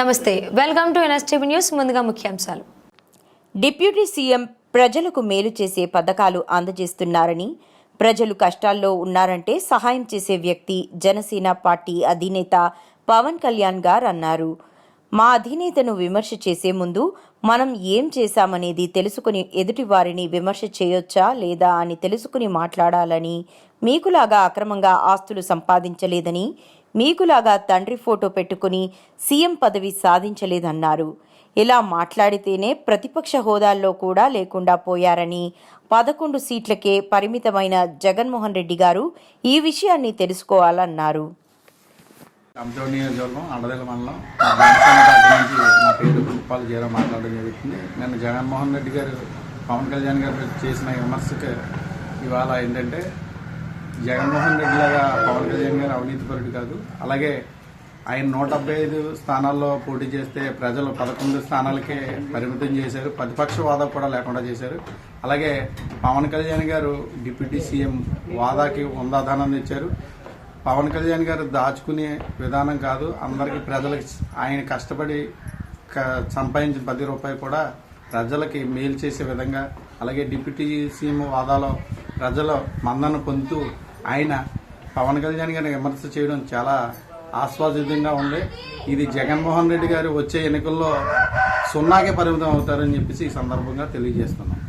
నమస్తే, welcome to NSTV news. ముందుగా ముఖ్యాంశాలు. డిప్యూటీ సీఎం ప్రజలకు మేలు చేసే పథకాలు అందజేస్తున్నారని, ప్రజలు కష్టాల్లో ఉన్నారంటే సహాయం చేసే వ్యక్తి జనసేన పార్టీ అధినేత పవన్ కళ్యాణ్ గారు అన్నారు. మా అధినేతను విమర్శ చేసే ముందు మనం ఏం చేశామనేది తెలుసుకుని ఎదుటి వారిని విమర్శ చేయొచ్చా లేదా అని తెలుసుకుని మాట్లాడాలని, మీకులాగా అక్రమంగా ఆస్తులు సంపాదించలేదని, మీకులాగా తండ్రి ఫోటో పెట్టుకుని సీఎం పదవి సాధించలేదన్నారు. ఇలా మాట్లాడితేనే ప్రతిపక్ష హోదాల్లో కూడా లేకుండా పోయారని, 11 సీట్లకే పరిమితమైన జగన్మోహన్ రెడ్డి గారు ఈ విషయాన్ని తెలుసుకోవాలన్నారు. అండదేల మండలం జనసేన పార్టీ నుంచి నా పేరు కుప్పాల జీరో మాట్లాడడం జరుగుతుంది. నేను జగన్మోహన్ రెడ్డి గారు పవన్ కళ్యాణ్ గారు చేసిన విమర్శకు ఇవాళ ఏంటంటే, జగన్మోహన్ రెడ్డి లాగా పవన్ కళ్యాణ్ గారు అవినీతిపరుడు కాదు. అలాగే ఆయన 175 స్థానాల్లో పోటీ చేస్తే ప్రజలు 11 స్థానాలకే పరిమితం చేశారు. ప్రతిపక్ష హోదా కూడా లేకుండా చేశారు. అలాగే పవన్ కళ్యాణ్ గారు డిప్యూటీ సీఎం హోదాకి ఉందాదానం ఇచ్చారు. పవన్ కళ్యాణ్ గారు దాచుకునే విధానం కాదు, అందరికీ ప్రజలకి ఆయన కష్టపడి సంపాదించిన 10 రూపాయలు కూడా ప్రజలకి మేలు చేసే విధంగా, అలాగే డిప్యూటీ సీఎం హోదాలో ప్రజల మన్నను పొందుతూ ఆయన పవన్ కళ్యాణ్ గారిని విమర్శ చేయడం చాలా ఆస్వాదితంగా ఉంది. ఇది జగన్మోహన్ రెడ్డి గారు వచ్చే ఎన్నికల్లో 0కే పరిమితం అవుతారని చెప్పేసి ఈ సందర్భంగా తెలియజేస్తున్నాం.